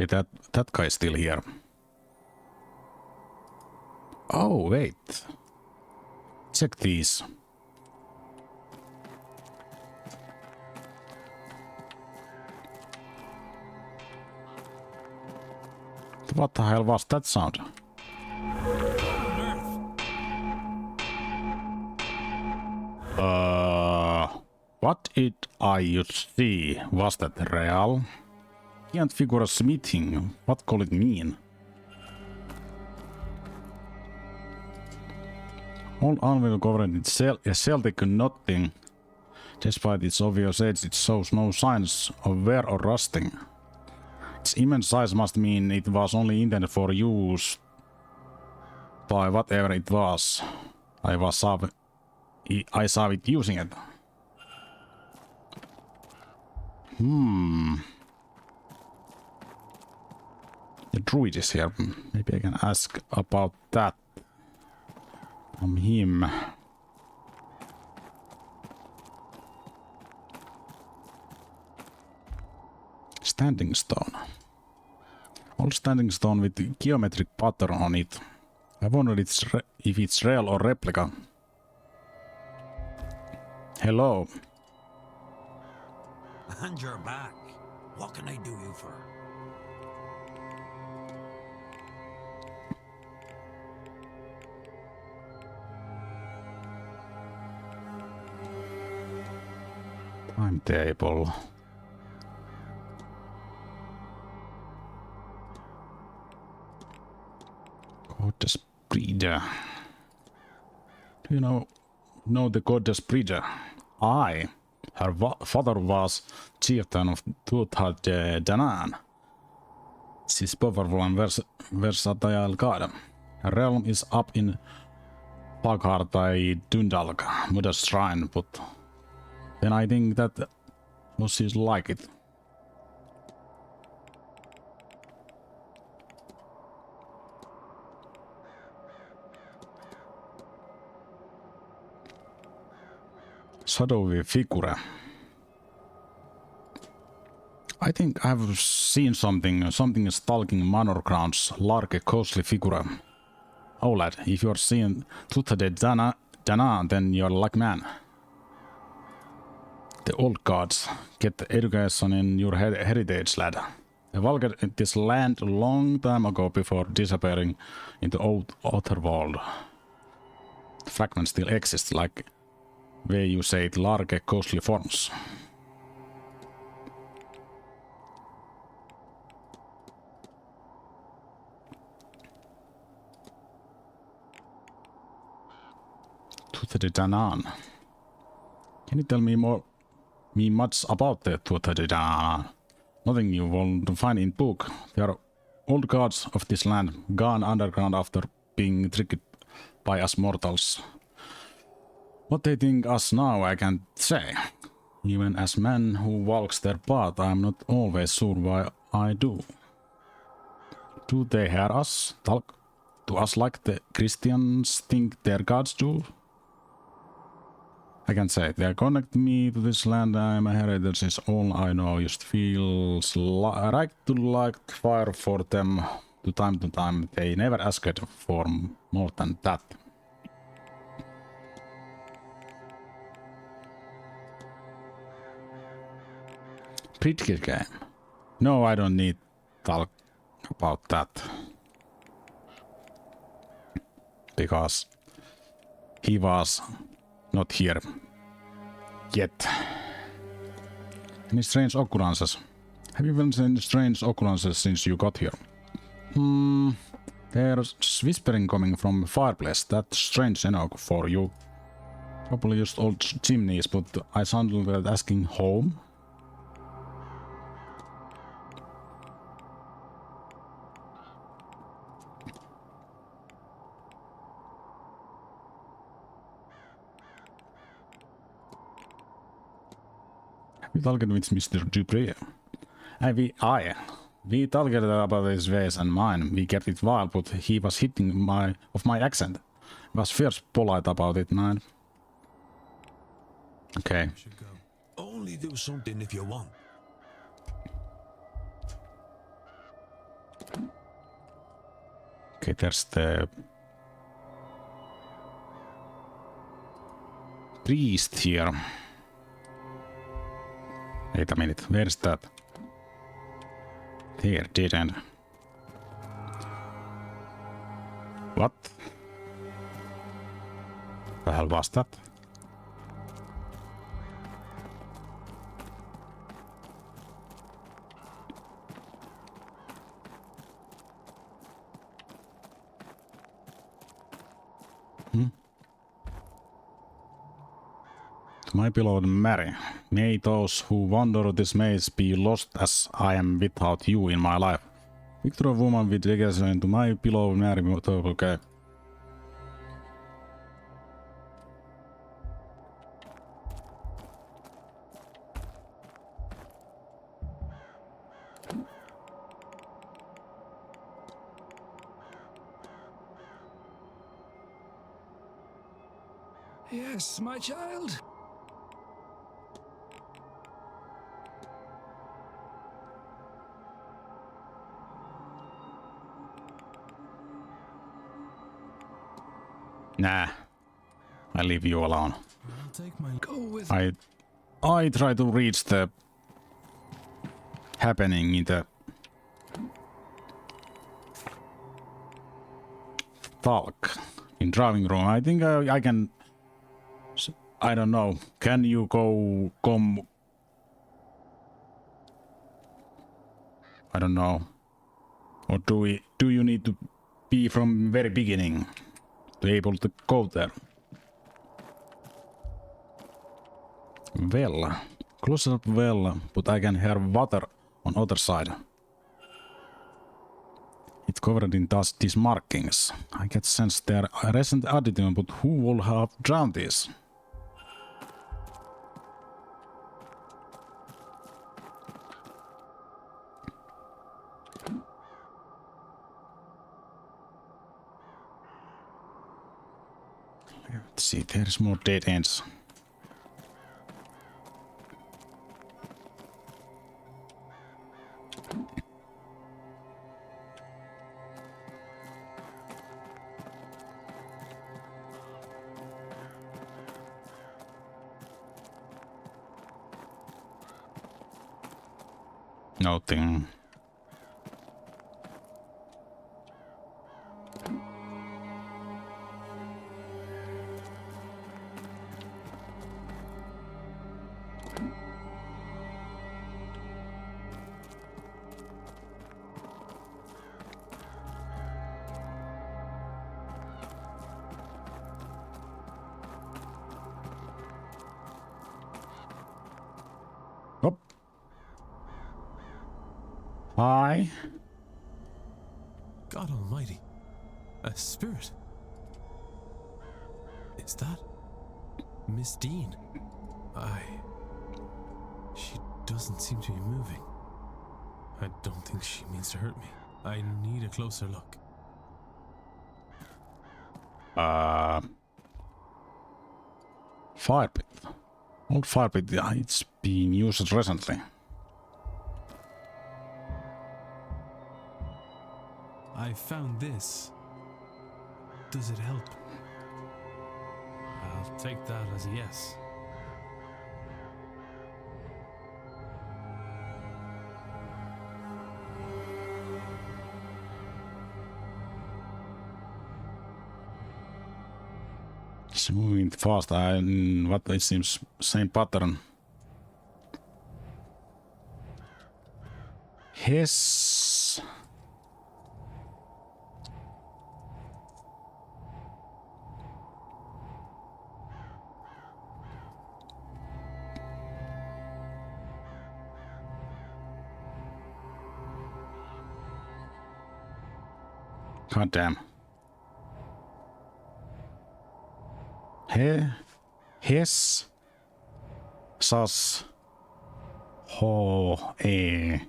Okay, that guy is still here. Oh, wait. Check these. What the hell was that sound? What did I see? Was that real? Can't figure a smithing. What could it mean? All anvil covered in Celtic knotting. Despite its obvious age, it shows no signs of wear or rusting. Its immense size must mean it was only intended for use by whatever it was. I saw it using it. The druid is here. Maybe I can ask about that from him. Standing stone. Old standing stone with geometric pattern on it. I wonder if it's real or replica. Hello. And you're back. What can I do you for? Timetable. Goddess breeder. Do you know the goddess breeder? Her father was chieftain of Tuatha-de-Danann. She's powerful and versatile god. Her realm is up in Paghar by Dundalk, Mother's Shrine, but then I think that was she's like it. Shadowy figure. I think I've seen something stalking Manor grounds, large ghostly figure. Oh lad, if you're seeing Tuatha-de-Danann, then you're a lucky man. The old gods get the education in your heritage, lad. They walked this land a long time ago before disappearing into old Otherworld. The fragments still exist, like where you say it, large ghostly forms. Tuatha-de-Danann. Can you tell me much about the Tuatha-de-Danann? Nothing you won't find in book. They are old gods of this land, gone underground after being tricked by us mortals. What they think us now, I can't say. Even as man who walks their path, I'm not always sure why I do. Do they hear us, talk to us like the Christians think their gods do? I can say they connect me to this land. I'm a heritage is all I know. Just feels right to light fire for them to time. They never asked for more than that. Pretty good game. No, I don't need to talk about that. Because he was not here yet. Any strange occurrences? Have you been any strange occurrences since you got here? There's whispering coming from the fireplace. That's strange enough for you. Probably just old chimneys, but I sounded like asking home. We talked with Mr. Dupree. We talked about his ways and mine. We kept it wild, but he was hitting my accent. Was fierce polite about it, man. Okay. Only do something if you want. Okay, there's the priest here. Wait a minute, where's that? There, dead end. What? The hell was that? To my beloved Mary, may those who wander this maze be lost as I am without you in my life. Victor, woman with dedication to my beloved Mary. Okay. Yes, my child? Nah. I leave you alone. I'll take my... Go with I try to reach the happening in the talk in driving room. I think I can. I don't know. Can you come? I don't know. Or do you need to be from very beginning to be able to go there? Well, close up well, but I can hear water on other side. It's covered in these markings. I get sense there are recent additive, but who will have drowned this? Let's see, there's more dead ends. Nothing. Oh. Hi. God almighty. A spirit. Is that Miss Dean? She doesn't seem to be moving. I don't think she means to hurt me. I need a closer look. Fire pit. Old fire pit, it's been used recently. I found this. Does it help? I'll take that as a yes. It's moving fast, what it seems same pattern. His God damn. His sus H-E-S-T-O.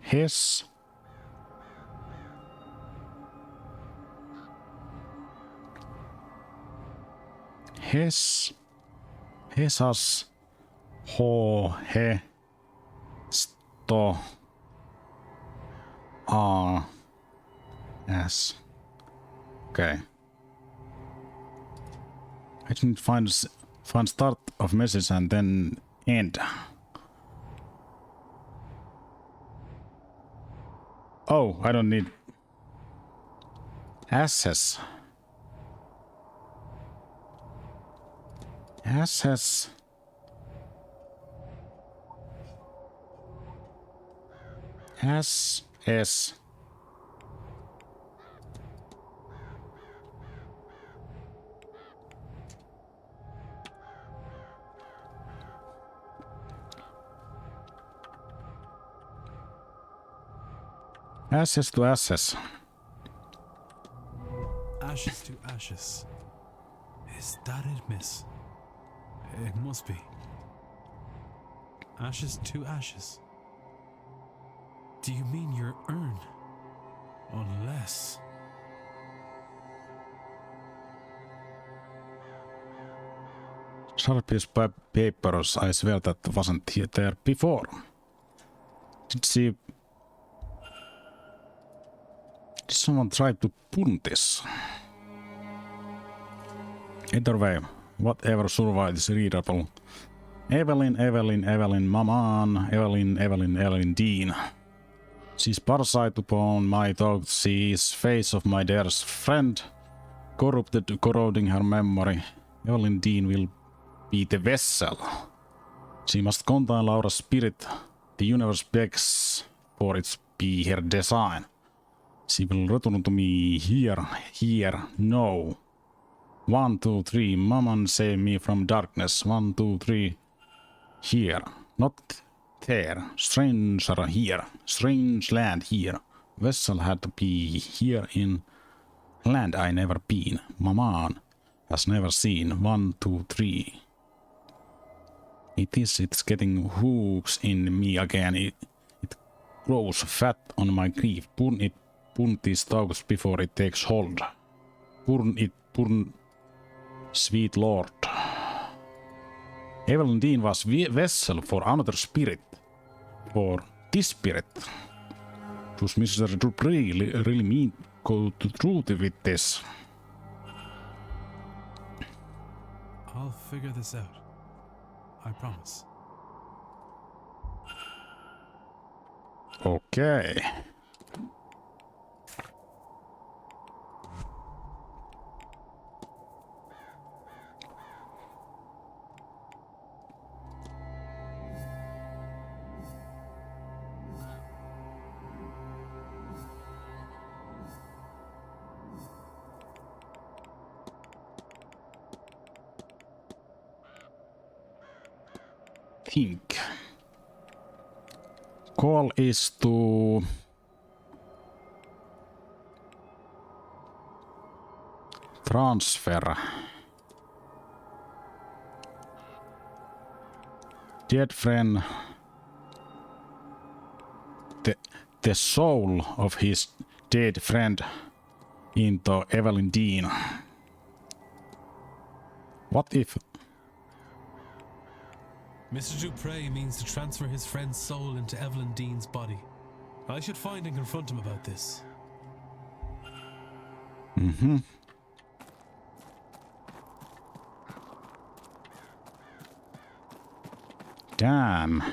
Hes. Hes. Hesas. He. Sto. A. S. Okay. I didn't find start of message and then end. Oh, I don't need access. Access. SS. Ashes to ashes. Ashes to ashes. Is that it, miss? It must be. Ashes to ashes. Do you mean your urn? Unless... Sharp piece of papers. I swear that wasn't there before. Did someone try to burn this? Either way, whatever survived is readable. Evelyn, Maman, Evelyn, Dean. She's parasite upon my thoughts. She is face of my dearest friend, corroding her memory. Evelyn Dean will be the vessel. She must contain Laura's spirit. The universe begs for it to be her design. She will return to me here, no. 1, 2, 3, Maman save me from darkness. 1, 2, 3, here, not there. Stranger here, strange land here. Vessel had to be here in land I never been. Maman has never seen. 1, 2, 3. It's getting hooks in me again. It grows fat on my grief. Burn these dogs before it takes hold. Burn, sweet Lord. Evelyn Dean was vessel for another spirit. For this spirit. Does Mr. Dupree really mean go to truth with this? I'll figure this out. I promise. Okay. Think. Call is to transfer dead friend the soul of his dead friend into Evelyn Dean. What if Mr. Dupree means to transfer his friend's soul into Evelyn Dean's body. I should find and confront him about this. Mm-hmm. Damn.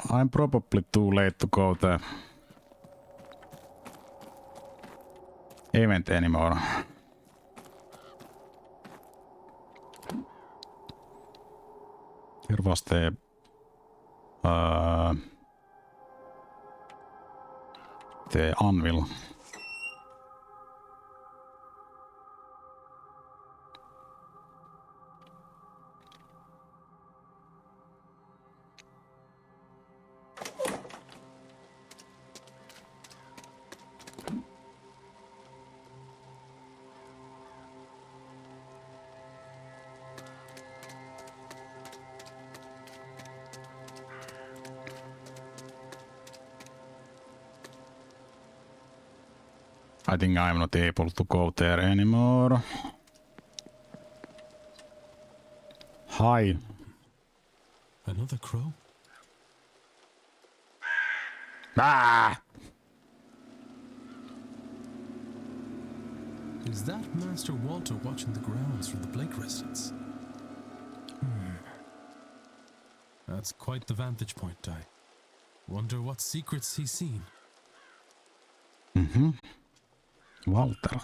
I'm probably too late to go the event anymore. Here was the anvil. I think I'm not able to go there anymore. Hi. Another crow? Ah! Is that Master Walter watching the grounds from the Blake residence? That's quite the vantage point, I wonder what secrets he's seen. Walter.